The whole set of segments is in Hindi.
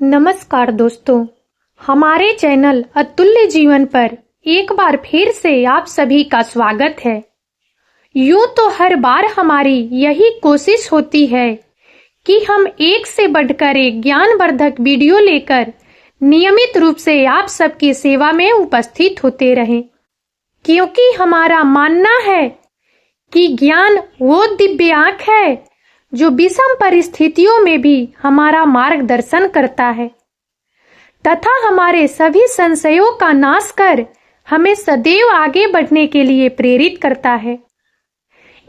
नमस्कार दोस्तों, हमारे चैनल अतुल्य जीवन पर एक बार फिर से आप सभी का स्वागत है। यूं तो हर बार हमारी यही कोशिश होती है कि हम एक से बढ़कर एक ज्ञानवर्धक वीडियो लेकर नियमित रूप से आप सबकी सेवा में उपस्थित होते रहें, क्योंकि हमारा मानना है कि ज्ञान वो दिव्य आंख है जो विषम परिस्थितियों में भी हमारा मार्गदर्शन करता है तथा हमारे सभी संशयों का नाश कर हमें सदैव आगे बढ़ने के लिए प्रेरित करता है।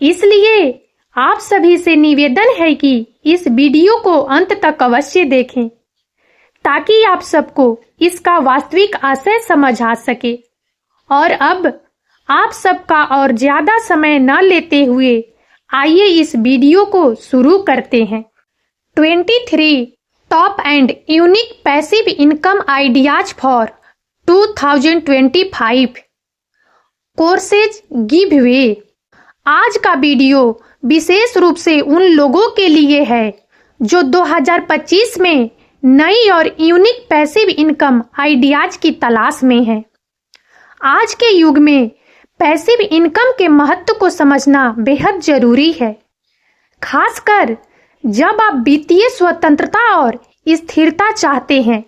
इसलिए आप सभी से निवेदन है कि इस वीडियो को अंत तक अवश्य देखें ताकि आप सबको इसका वास्तविक आशय समझ आ सके। और अब आप सबका और ज्यादा समय न लेते हुए आइए इस वीडियो को शुरू करते हैं। 23 top and unique passive income ideas for 2025 courses give away. आज का वीडियो विशेष रूप से उन लोगों के लिए है जो 2025 में नई और यूनिक पैसिव इनकम आइडियाज की तलाश में हैं। आज के युग में पैसिव इनकम के महत्व को समझना बेहद जरूरी है, खासकर जब आप वित्तीय स्वतंत्रता और स्थिरता चाहते हैं।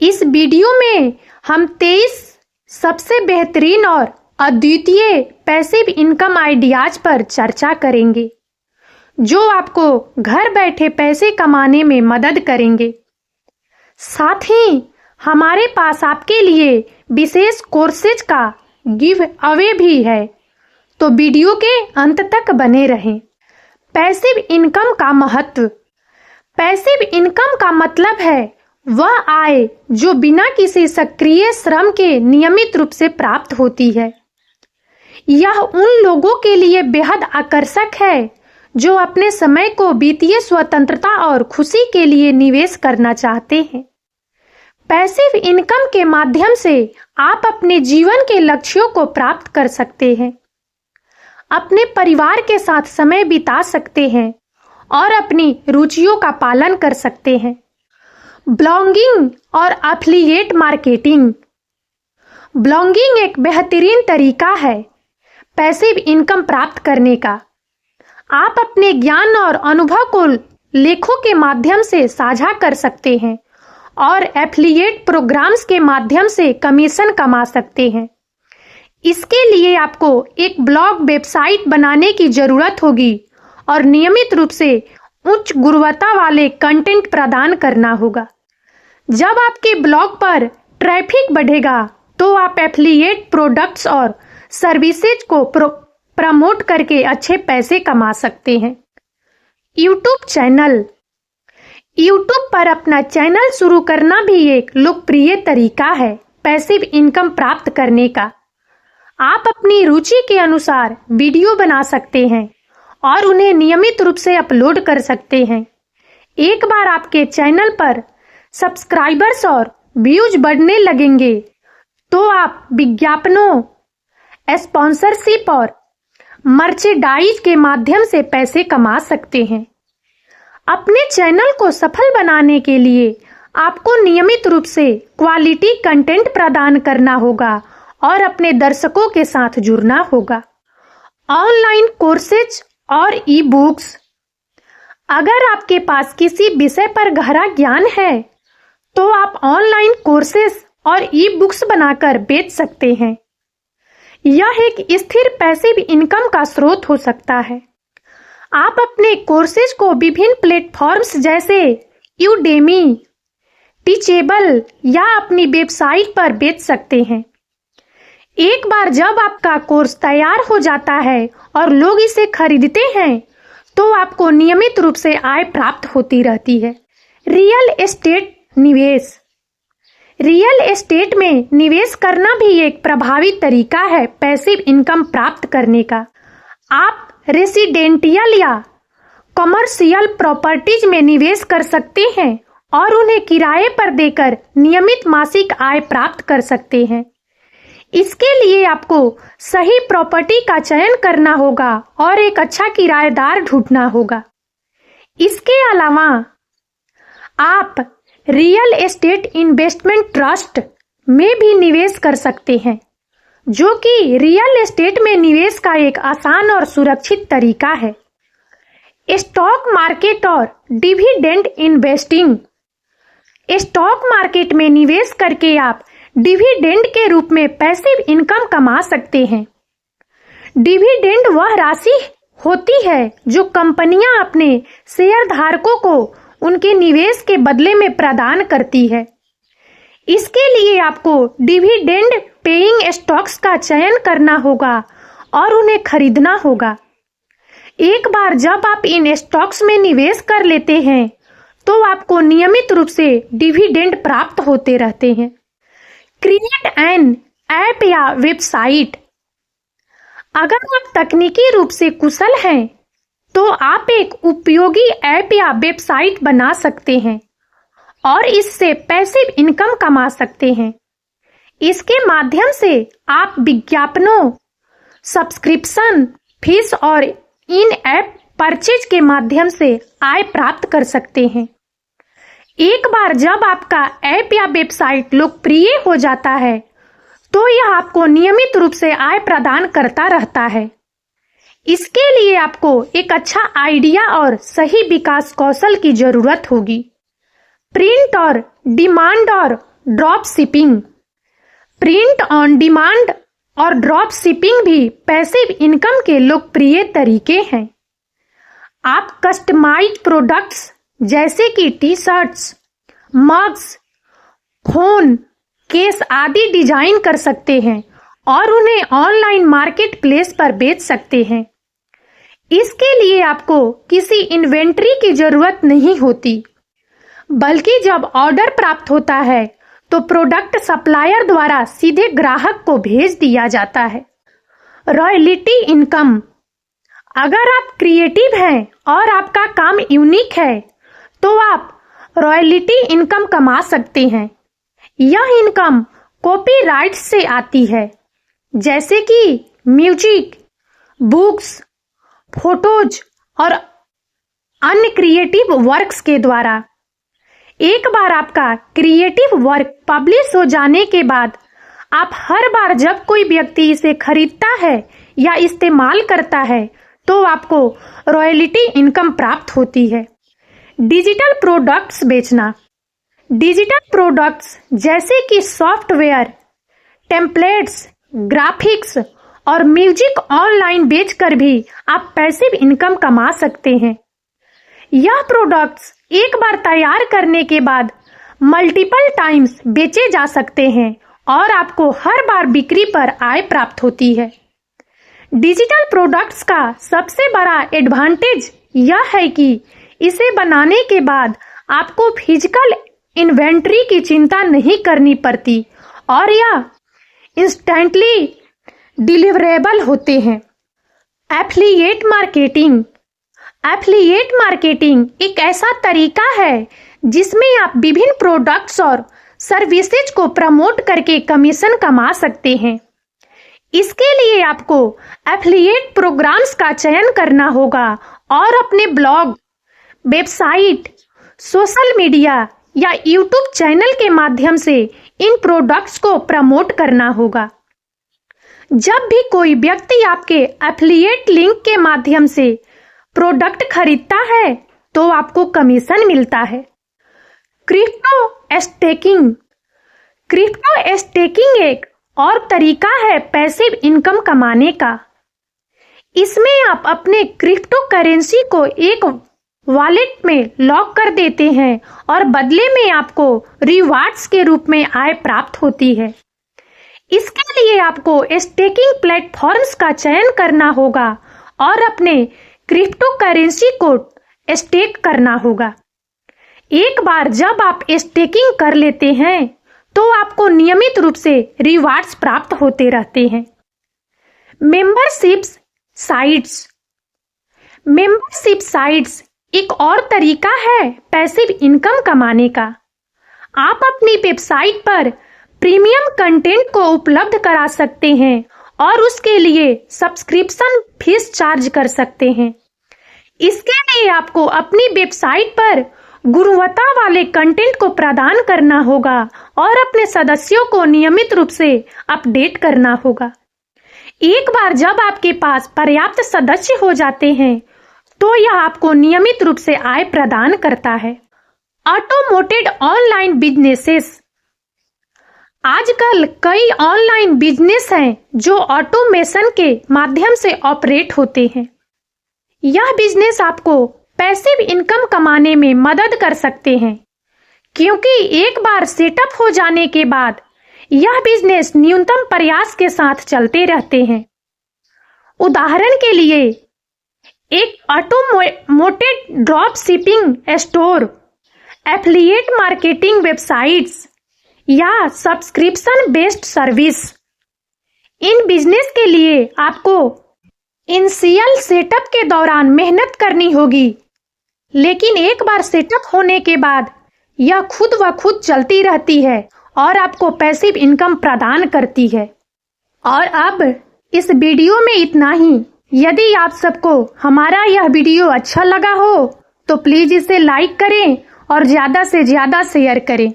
इस वीडियो में हम 23 सबसे बेहतरीन और अद्वितीय पैसिव इनकम आइडियाज पर चर्चा करेंगे जो आपको घर बैठे पैसे कमाने में मदद करेंगे। साथ ही हमारे पास आपके लिए विशेष कोर्सेज का गिव अवे भी है, तो वीडियो के अंत तक बने रहें। पैसिव इनकम का महत्व। पैसिव इनकम का मतलब है वह आय जो बिना किसी सक्रिय श्रम के नियमित रूप से प्राप्त होती है। यह उन लोगों के लिए बेहद आकर्षक है जो अपने समय को वित्तीय स्वतंत्रता और खुशी के लिए निवेश करना चाहते हैं। पैसिव इनकम के माध्यम से आप अपने जीवन के लक्ष्यों को प्राप्त कर सकते हैं, अपने परिवार के साथ समय बिता सकते हैं और अपनी रुचियों का पालन कर सकते हैं। ब्लॉगिंग और एफिलिएट मार्केटिंग। ब्लॉगिंग एक बेहतरीन तरीका है पैसिव इनकम प्राप्त करने का। आप अपने ज्ञान और अनुभव को लेखों के माध्यम से साझा कर सकते हैं और एफिलिएट प्रोग्राम्स के माध्यम से कमीशन कमा सकते हैं। इसके लिए आपको एक ब्लॉग वेबसाइट बनाने की जरूरत होगी और नियमित रूप से उच्च गुणवत्ता वाले कंटेंट प्रदान करना होगा। जब आपके ब्लॉग पर ट्रैफिक बढ़ेगा तो आप एफिलिएट प्रोडक्ट्स और सर्विसेज को प्रमोट करके अच्छे पैसे कमा सकते हैं। YouTube channel. यूट्यूब पर अपना चैनल शुरू करना भी एक लोकप्रिय तरीका है पैसिव इनकम प्राप्त करने का। आप अपनी रुचि के अनुसार वीडियो बना सकते हैं और उन्हें नियमित रूप से अपलोड कर सकते हैं। एक बार आपके चैनल पर सब्सक्राइबर्स और व्यूज बढ़ने लगेंगे तो आप विज्ञापनों, स्पॉन्सरशिप और मर्चेंडाइज के माध्यम से पैसे कमा सकते हैं। अपने चैनल को सफल बनाने के लिए आपको नियमित रूप से क्वालिटी कंटेंट प्रदान करना होगा और अपने दर्शकों के साथ जुड़ना होगा। ऑनलाइन कोर्सेज और ई बुक्स। अगर आपके पास किसी विषय पर गहरा ज्ञान है तो आप ऑनलाइन कोर्सेज और ई बुक्स बनाकर बेच सकते हैं। यह एक स्थिर पैसिव इनकम का स्रोत हो सकता है। आप अपने कोर्सेज को विभिन्न प्लेटफॉर्म्स जैसे यूडेमी, टीचेबल या अपनी वेबसाइट पर बेच सकते हैं। एक बार जब आपका कोर्स तैयार हो जाता है और लोग इसे खरीदते हैं तो आपको नियमित रूप से आय प्राप्त होती रहती है। रियल एस्टेट निवेश। रियल एस्टेट में निवेश करना भी एक प्रभावी तरीका है पैसिव इनकम प्राप्त करने का। आप रेसिडेंशियल या कमर्शियल प्रॉपर्टीज में निवेश कर सकते हैं और उन्हें किराए पर देकर नियमित मासिक आय प्राप्त कर सकते हैं। इसके लिए आपको सही प्रॉपर्टी का चयन करना होगा और एक अच्छा किराएदार ढूंढना होगा। इसके अलावा आप रियल एस्टेट इन्वेस्टमेंट ट्रस्ट में भी निवेश कर सकते हैं, जो कि रियल एस्टेट में निवेश का एक आसान और सुरक्षित तरीका है। स्टॉक मार्केट और डिविडेंड इन्वेस्टिंग। स्टॉक मार्केट में निवेश करके आप डिविडेंड के रूप में पैसिव इनकम कमा सकते हैं। डिविडेंड वह राशि होती है जो कंपनियां अपने शेयरधारकों को उनके निवेश के बदले में प्रदान करती है। इसके लिए आपको डिविडेंड पेइंग स्टॉक्स का चयन करना होगा और उन्हें खरीदना होगा। एक बार जब आप इन स्टॉक्स में निवेश कर लेते हैं तो आपको नियमित रूप से डिविडेंड प्राप्त होते रहते हैं। क्रिएट एन ऐप या वेबसाइट। अगर आप तकनीकी रूप से कुशल हैं तो आप एक उपयोगी ऐप या वेबसाइट बना सकते हैं और इससे पैसिव इनकम कमा सकते हैं। इसके माध्यम से आप विज्ञापनों, सब्सक्रिप्शन फीस और इन ऐप परचेज के माध्यम से आय प्राप्त कर सकते हैं। एक बार जब आपका ऐप या वेबसाइट लोकप्रिय हो जाता है तो यह आपको नियमित रूप से आय प्रदान करता रहता है। इसके लिए आपको एक अच्छा आइडिया और सही विकास कौशल की जरूरत होगी। प्रिंट और डिमांड और drop shipping. Print on demand और ड्रॉप शिपिंग भी पैसिव इनकम के लोकप्रिय तरीके हैं। आप कस्टमाइज्ड प्रोडक्ट्स जैसे कि T shirts, mugs, phone, case आदि डिजाइन कर सकते हैं और उन्हें ऑनलाइन मार्केट प्लेस पर बेच सकते हैं। इसके लिए आपको किसी इन्वेंट्री की जरूरत नहीं होती, बल्कि जब ऑर्डर प्राप्त होता है तो प्रोडक्ट सप्लायर द्वारा सीधे ग्राहक को भेज दिया जाता है। Royalty income. अगर आप क्रिएटिव हैं और आपका काम यूनिक है तो आप रॉयल्टी इनकम कमा सकते हैं। यह इनकम कॉपीराइट से आती है, जैसे कि म्यूजिक, बुक्स, फोटोज और अन्य क्रिएटिव वर्क्स के द्वारा। एक बार आपका क्रिएटिव वर्क पब्लिश हो जाने के बाद आप हर बार जब कोई व्यक्ति इसे खरीदता है या इस्तेमाल करता है तो आपको रॉयल्टी इनकम प्राप्त होती है। डिजिटल प्रोडक्ट्स बेचना। डिजिटल प्रोडक्ट्स जैसे कि सॉफ्टवेयर, टेम्पलेट्स, ग्राफिक्स और म्यूजिक ऑनलाइन बेचकर भी आप पैसिव इनकम कमा सकते हैं। यह प्रोडक्ट्स एक बार तैयार करने के बाद मल्टीपल टाइम्स बेचे जा सकते हैं और आपको हर बार बिक्री पर आय प्राप्त होती है। डिजिटल प्रोडक्ट्स का सबसे बड़ा एडवांटेज यह है कि इसे बनाने के बाद आपको फिजिकल इन्वेंट्री की चिंता नहीं करनी पड़ती और यह इंस्टेंटली डिलीवरेबल होते हैं। Affiliate marketing. एफिलिएट मार्केटिंग एक ऐसा तरीका है जिसमें आप विभिन्न प्रोडक्ट्स और सर्विसेज को प्रमोट करके कमीशन कमा सकते हैं। इसके लिए आपको एफिलिएट प्रोग्राम्स का चयन करना होगा और अपने ब्लॉग, वेबसाइट, सोशल मीडिया या यूट्यूब चैनल के माध्यम से इन प्रोडक्ट्स को प्रमोट करना होगा। जब भी कोई व्यक्ति आपके एफिलिएट लिंक के माध्यम से प्रोडक्ट खरीदता है तो आपको कमीशन मिलता है। Crypto staking. क्रिप्टो स्टेकिंग एक और तरीका है पैसिव इनकम कमाने का। इसमें आप अपने क्रिप्टो करेंसी को एक वॉलेट में लॉक कर देते हैं और बदले में आपको रिवार्ड्स के रूप में आय प्राप्त होती है। इसके लिए आपको स्टेकिंग प्लेटफॉर्म्स का चयन करना होगा और अपने क्रिप्टो करेंसी को स्टेक करना होगा। एक बार जब आप स्टेकिंग कर लेते हैं तो आपको नियमित रूप से रिवार्ड्स प्राप्त होते रहते हैं। Membership sites. मेंबरशिप साइट्स एक और तरीका है पैसिव इनकम कमाने का। आप अपनी वेबसाइट पर प्रीमियम कंटेंट को उपलब्ध करा सकते हैं और उसके लिए सब्सक्रिप्शन फीस चार्ज कर सकते हैं। इसके लिए आपको अपनी वेबसाइट पर गुणवत्ता वाले कंटेंट को प्रदान करना होगा और अपने सदस्यों को नियमित रूप से अपडेट करना होगा। एक बार जब आपके पास पर्याप्त सदस्य हो जाते हैं तो यह आपको नियमित रूप से आय प्रदान करता है। Automated online businesses. आजकल कई ऑनलाइन बिजनेस हैं जो ऑटोमेशन के माध्यम से ऑपरेट होते हैं। यह बिजनेस आपको पैसिव इनकम कमाने में मदद कर सकते हैं, क्योंकि एक बार सेटअप हो जाने के बाद यह बिजनेस न्यूनतम प्रयास के साथ चलते रहते हैं। उदाहरण के लिए एक automated drop shipping store, affiliate marketing websites या सब्सक्रिप्शन बेस्ड सर्विस। इन बिजनेस के लिए आपको इनिशियल सेटअप के दौरान मेहनत करनी होगी, लेकिन एक बार सेटअप होने के बाद यह खुद व खुद चलती रहती है और आपको पैसिव इनकम प्रदान करती है। और अब इस वीडियो में इतना ही। यदि आप सबको हमारा यह वीडियो अच्छा लगा हो तो प्लीज इसे लाइक करें और ज्यादा से ज्यादा शेयर करें,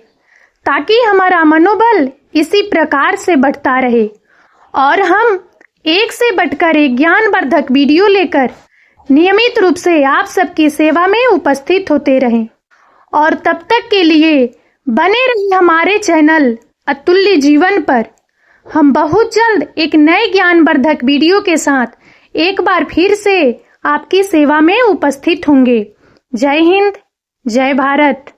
ताकि हमारा मनोबल इसी प्रकार से बढ़ता रहे और हम एक से बढ़कर एक ज्ञानवर्धक वीडियो लेकर नियमित रूप से आप सबकी सेवा में उपस्थित होते रहें। और तब तक के लिए बने रहिए हमारे चैनल अतुल्य जीवन पर। हम बहुत जल्द एक नए ज्ञानवर्धक वीडियो के साथ एक बार फिर से आपकी सेवा में उपस्थित होंगे। जय हिंद, जय भारत।